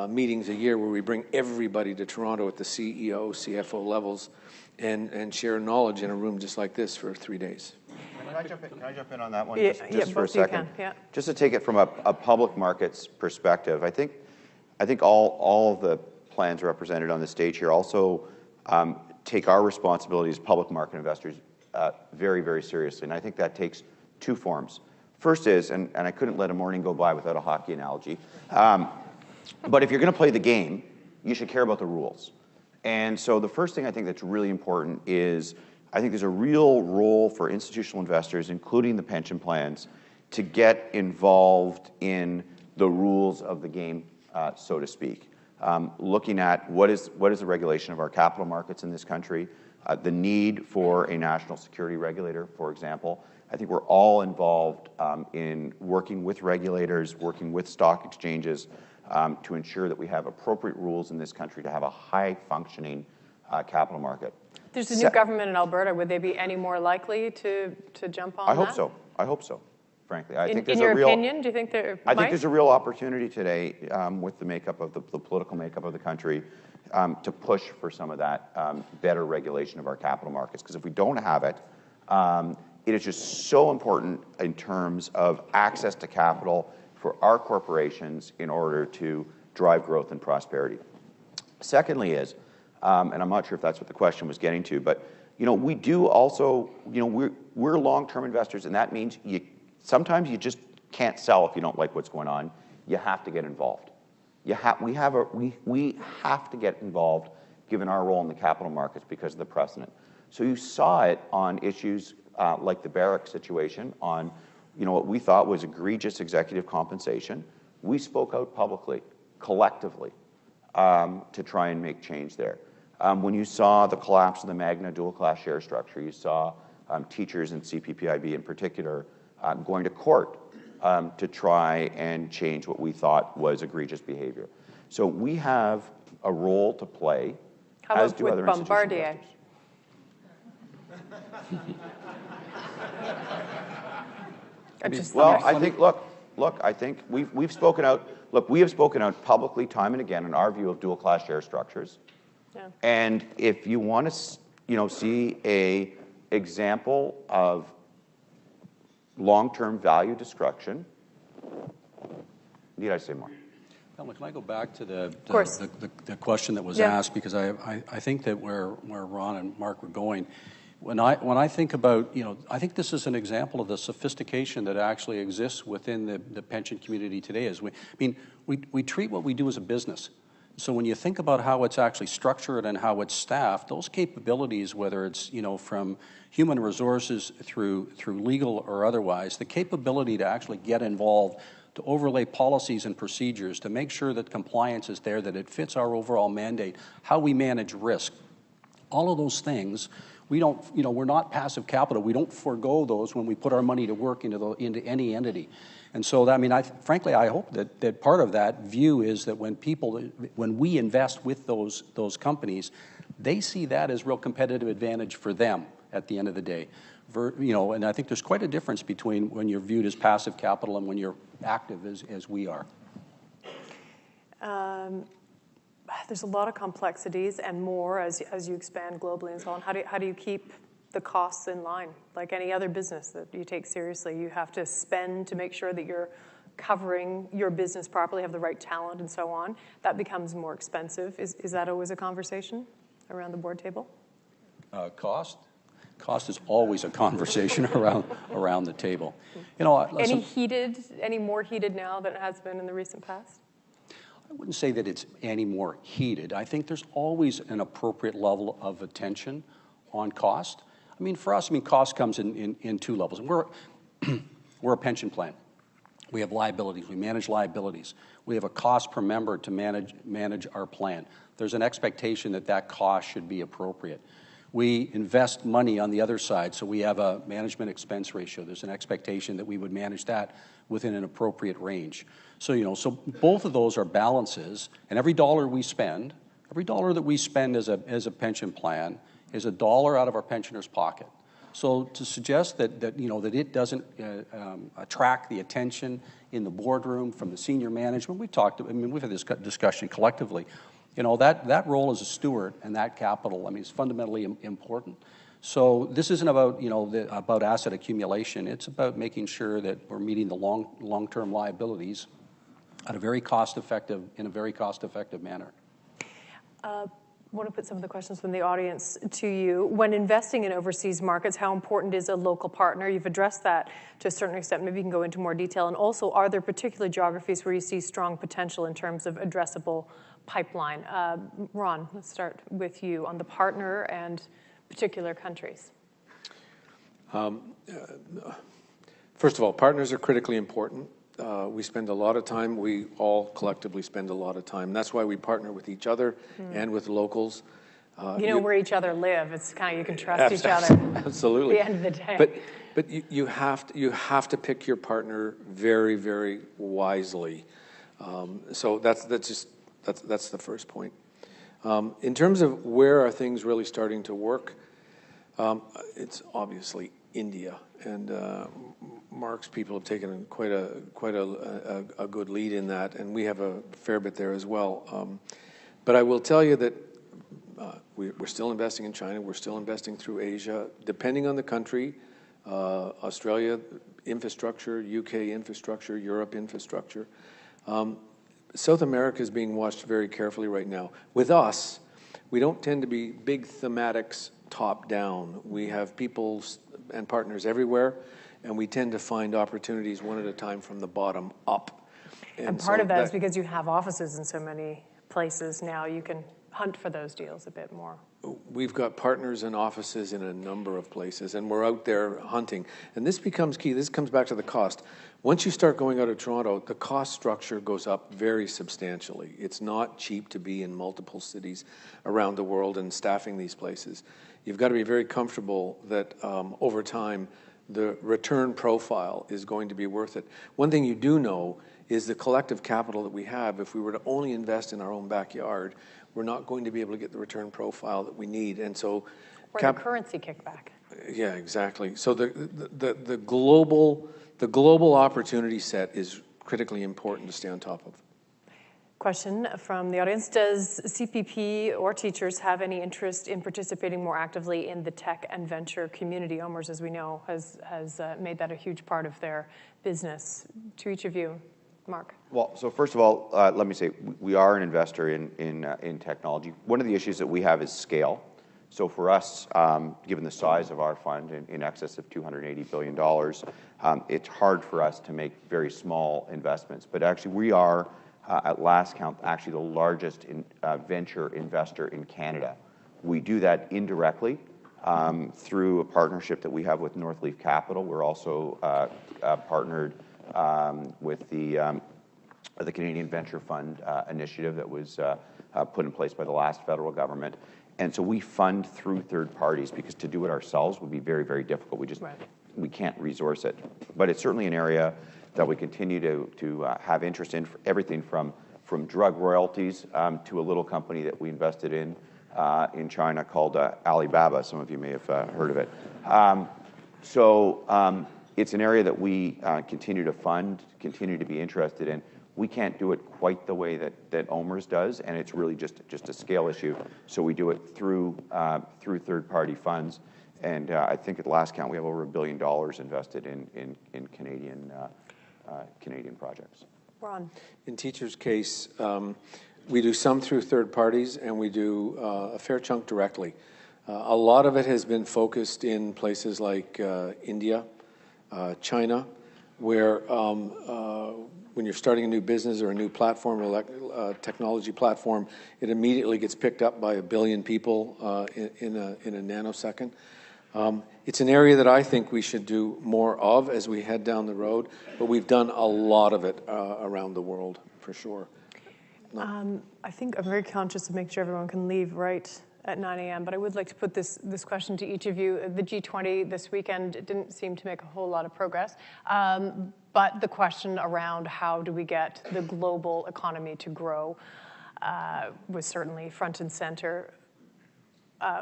meetings a year where we bring everybody to Toronto at the CEO, CFO levels and share knowledge in a room just like this for 3 days. Can I jump in on that one just for a second? Yeah. Just to take it from a public markets perspective, I think all of the plans represented on the stage here also take our responsibility as public market investors very, very seriously. And I think that takes 2 forms. First is, and I couldn't let a morning go by without a hockey analogy, but if you're going to play the game, you should care about the rules. And so the first thing I think that's really important is I think there's a real role for institutional investors, including the pension plans, to get involved in the rules of the game, so to speak. Looking at what is the regulation of our capital markets in this country, the need for a national security regulator, for example. I think we're all involved in working with regulators, working with stock exchanges to ensure that we have appropriate rules in this country to have a high-functioning capital market. There's a new government in Alberta. Would they be any more likely to jump on that? I hope so, frankly. In your opinion, do you think there might? I think there's a real opportunity today with the makeup of the political makeup of the country to push for some of that better regulation of our capital markets. Because if we don't have it, it is just so important in terms of access to capital for our corporations in order to drive growth and prosperity. Secondly is, and I'm not sure if that's what the question was getting to, but we do also, we're long-term investors, and that means sometimes you just can't sell if you don't like what's going on. You have to get involved. We have to get involved given our role in the capital markets because of the precedent. So you saw it on issues like the Barrick situation, on what we thought was egregious executive compensation. We spoke out publicly, collectively, to try and make change there. When you saw the collapse of the Magna dual-class share structure, you saw teachers and CPPIB in particular going to court to try and change what we thought was egregious behavior. So we have a role to play, as do other institutional investors. Well, I think, look, I think we've spoken out. Look, we have spoken out publicly time and again in our view of dual-class share structures. Yeah. And if you want to, see a example of long-term value destruction, need I say more? Pamela, can I go back to the question that was asked, because I think that where Ron and Mark were going. When I think about, I think this is an example of the sophistication that actually exists within the pension community today. We treat what we do as a business. So when you think about how it's actually structured and how it's staffed, those capabilities, whether it's from human resources through legal or otherwise, the capability to actually get involved, to overlay policies and procedures, to make sure that compliance is there, that it fits our overall mandate, how we manage risk, all of those things. We don't, we're not passive capital. We don't forego those when we put our money to work into any entity. And so, frankly, I hope that part of that view is that when we invest with those companies, they see that as real competitive advantage for them at the end of the day. And I think there's quite a difference between when you're viewed as passive capital and when you're active as we are. There's a lot of complexities and more as you expand globally and so on. How do you keep the costs in line. Like any other business that you take seriously, you have to spend to make sure that you're covering your business properly, have the right talent and so on. That becomes more expensive. Is that always a conversation around the board table? Cost? Cost is always a conversation around the table. You know, Any more heated now than it has been in the recent past? I wouldn't say that it's any more heated. I think there's always an appropriate level of attention on cost. I mean, for us, cost comes in two levels. And we're a pension plan. We have liabilities. We manage liabilities. We have a cost per member to manage our plan. There's an expectation that that cost should be appropriate. We invest money on the other side, so we have a management expense ratio. There's an expectation that we would manage that within an appropriate range. So, you know, so both of those are balances, and every dollar we spend, every dollar that we spend as a pension plan is a dollar out of our pensioners' pocket. So to suggest that you know, that it doesn't attract the attention in the boardroom from the senior management, we've had this discussion collectively. You know, that role as a steward and that capital, is fundamentally important. So this isn't about, you know, about asset accumulation. It's about making sure that we're meeting the long-term liabilities in a very cost-effective manner. I want to put some of the questions from the audience to you. When investing in overseas markets, how important is a local partner? You've addressed that to a certain extent. Maybe you can go into more detail. And also, are there particular geographies where you see strong potential in terms of addressable pipeline? Ron, let's start with you on the partner and particular countries. First of all, partners are critically important. We spend a lot of time, we all collectively spend a lot of time. That's why we partner with each other and with locals. You know where each other live. It's kind of, you can trust each other. Absolutely. At the end of the day. But you have to pick your partner very, very wisely. So that's the first point. In terms of where are things really starting to work, it's obviously India, and Mark's people have taken quite a good lead in that, and we have a fair bit there as well. But I will tell you that we're still investing in China. We're still investing through Asia, depending on the country. Australia infrastructure, UK infrastructure, Europe infrastructure. South America is being watched very carefully right now. With us, we don't tend to be big thematics top down. We have people and partners everywhere, and we tend to find opportunities one at a time from the bottom up. And part of that is because you have offices in so many places now, you can hunt for those deals a bit more. We've got partners and offices in a number of places, and we're out there hunting. And this becomes key. This comes back to the cost. Once you start going out of Toronto, the cost structure goes up very substantially. It's not cheap to be in multiple cities around the world and staffing these places. You've got to be very comfortable that over time, the return profile is going to be worth it. One thing you do know is the collective capital that we have, if we were to only invest in our own backyard, we're not going to be able to get the return profile that we need. And so, or the currency kickback. Yeah, exactly. So the global opportunity set is critically important to stay on top of. Question from the audience. Does CPP or teachers have any interest in participating more actively in the tech and venture community? OMERS, as we know, has made that a huge part of their business. To each of you, Mark. Well, so first of all, let me say, we are an investor in technology. One of the issues that we have is scale. So for us, given the size of our fund in excess of $280 billion, it's hard for us to make very small investments. But actually, we are, at last count, actually the largest venture investor in Canada. We do that indirectly through a partnership that we have with Northleaf Capital. We're also partnered with the Canadian Venture Fund initiative that was put in place by the last federal government. And so we fund through third parties because to do it ourselves would be very, very difficult. We can't resource it. But it's certainly an area that we continue to have interest in, everything from drug royalties to a little company that we invested in China called Alibaba. Some of you may have heard of it. So it's an area that we continue to fund, continue to be interested in. We can't do it quite the way that OMERS does, and it's really just a scale issue. So we do it through third-party funds. And I think at the last count, we have over $1 billion invested in Canadian projects. Ron. In Teachers' case, we do some through third parties, and we do a fair chunk directly. A lot of it has been focused in places like India, China, where when you're starting a new business or a new platform, technology platform, it immediately gets picked up by 1 billion people in a nanosecond. It's an area that I think we should do more of as we head down the road, but we've done a lot of it around the world, for sure. I think I'm very conscious of making sure everyone can leave right at 9 a.m., but I would like to put this question to each of you. The G20 this weekend didn't seem to make a whole lot of progress, but the question around how do we get the global economy to grow was certainly front and center.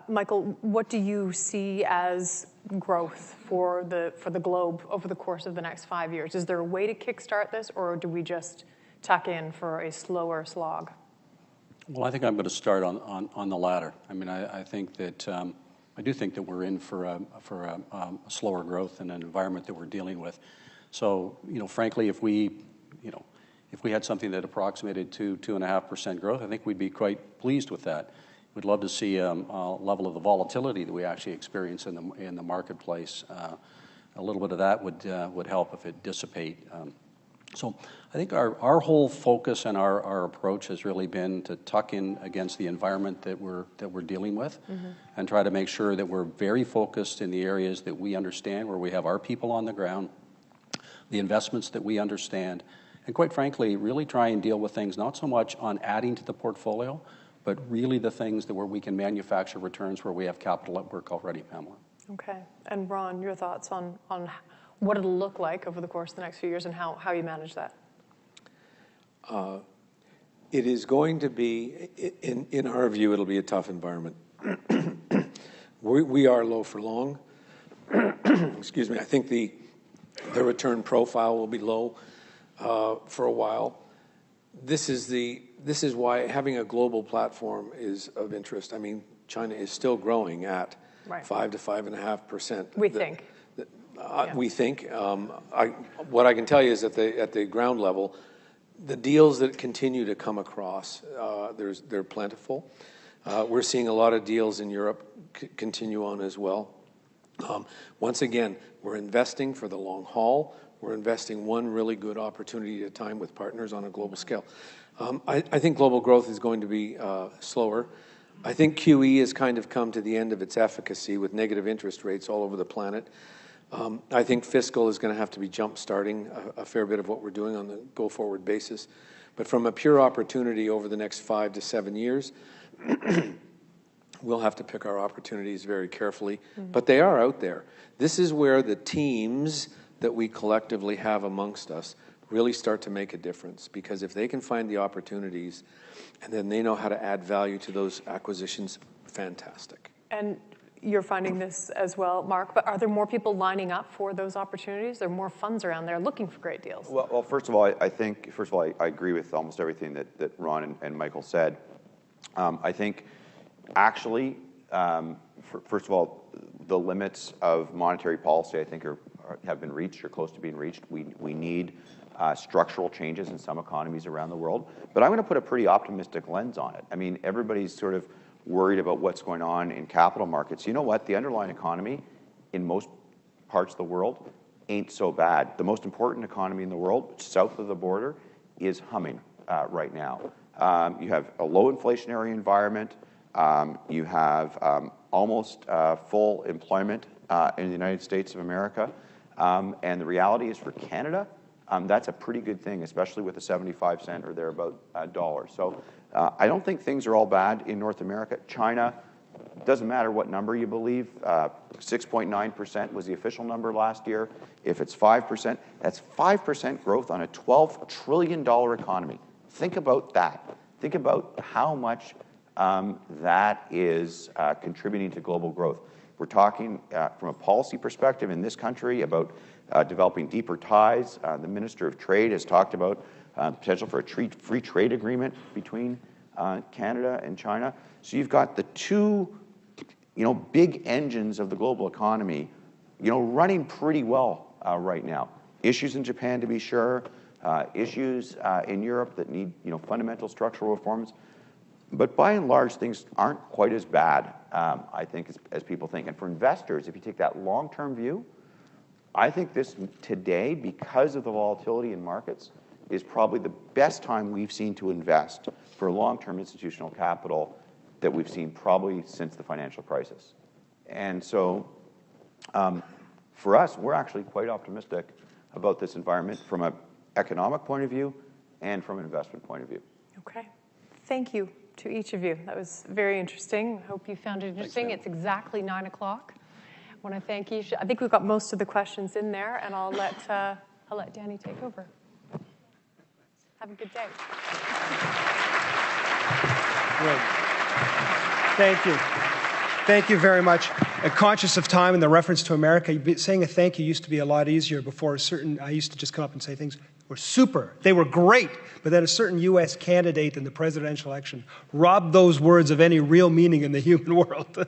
Michael, what do you see as growth for the globe over the course of the next 5 years? Is there a way to kickstart this, or do we just tuck in for a slower slog? Well, I think I'm going to start on the latter. I mean, I think that I do think that we're in for a slower growth in an environment that we're dealing with. So, frankly, if we had something that approximated 2.5% growth, I think we'd be quite pleased with that. We'd love to see a level of the volatility that we actually experience in the marketplace. A little bit of that would help if it dissipate. So I think our whole focus and our approach has really been to tuck in against the environment that we're dealing with, and try to make sure that we're very focused in the areas that we understand, where we have our people on the ground, the investments that we understand, and quite frankly, really try and deal with things not so much on adding to the portfolio, but really the things where we can manufacture returns where we have capital at work already, Pamela. Okay. And Ron, your thoughts on what it'll look like over the course of the next few years and how you manage that? It is going to be, in our view, it'll be a tough environment. We are low for long. Excuse me. I think the return profile will be low for a while. This is why having a global platform is of interest. I mean, China is still growing at 5 to 5.5%. We think. We think. What I can tell you is at the ground level, the deals that continue to come across, they're plentiful. We're seeing a lot of deals in Europe continue on as well. Once again, we're investing for the long haul. We're investing one really good opportunity at a time with partners on a global scale. I think global growth is going to be slower. I think QE has kind of come to the end of its efficacy with negative interest rates all over the planet. I think fiscal is going to have to be jump-starting a fair bit of what we're doing on the go-forward basis. But from a pure opportunity over the next 5 to 7 years, we'll have to pick our opportunities very carefully. But they are out there. This is where the teams that we collectively have amongst us really start to make a difference. Because if they can find the opportunities and then they know how to add value to those acquisitions, fantastic. And you're finding this as well, Mark, but are there more people lining up for those opportunities? There are more funds around there looking for great deals. Well, first of all, I agree with almost everything that Ron and Michael said. I think actually, first of all, the limits of monetary policy, I think, have been reached or close to being reached. We need structural changes in some economies around the world. But I'm going to put a pretty optimistic lens on it. I mean, everybody's sort of worried about what's going on in capital markets. You know what? The underlying economy in most parts of the world ain't so bad. The most important economy in the world, south of the border, is humming right now. You have a low inflationary environment. You have almost full employment in the United States of America. And the reality is for Canada, that's a pretty good thing, especially with a 75-cent or thereabout dollar. So I don't think things are all bad in North America. China, doesn't matter what number you believe, 6.9% was the official number last year. If it's 5%, that's 5% growth on a $12 trillion economy. Think about that. Think about how much that is contributing to global growth. We're talking from a policy perspective in this country about developing deeper ties. The Minister of Trade has talked about potential for a free trade agreement between Canada and China. So you've got the two big engines of the global economy, running pretty well right now. Issues in Japan, to be sure, issues in Europe that need, fundamental structural reforms. But by and large, things aren't quite as bad, I think, as people think. And for investors, if you take that long-term view, I think this today, because of the volatility in markets, is probably the best time we've seen to invest for long-term institutional capital that we've seen probably since the financial crisis. And so for us, we're actually quite optimistic about this environment from an economic point of view and from an investment point of view. Okay. Thank you to each of you. That was very interesting. I hope you found it interesting. It's exactly 9 o'clock. I want to thank each. I think we've got most of the questions in there, and I'll let Danny take over. Have a good day. Great. Thank you. Thank you very much. Conscious of time and the reference to America, saying a thank you used to be a lot easier before I used to just come up and say things were super. They were great. But then a certain U.S. candidate in the presidential election robbed those words of any real meaning in the human world.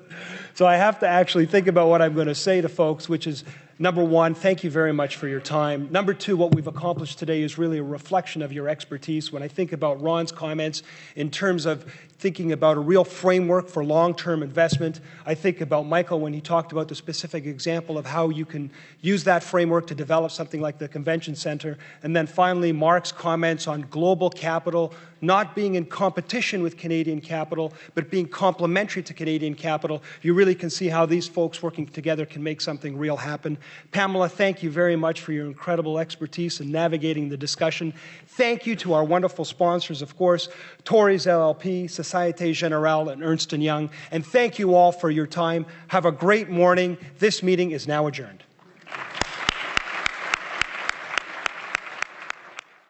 So I have to actually think about what I'm going to say to folks, which is, number one, thank you very much for your time. Number two, what we've accomplished today is really a reflection of your expertise. When I think about Ron's comments in terms of thinking about a real framework for long-term investment, I think about Michael when he talked about the specific example of how you can use that framework to develop something like the convention center. And then finally, Mark's comments on global capital not being in competition with Canadian capital, but being complementary to Canadian capital. You really can see how these folks working together can make something real happen. Pamela, thank you very much for your incredible expertise in navigating the discussion. Thank you to our wonderful sponsors, of course, Torys LLP, Societe Generale, and Ernst & Young. And thank you all for your time. Have a great morning. This meeting is now adjourned.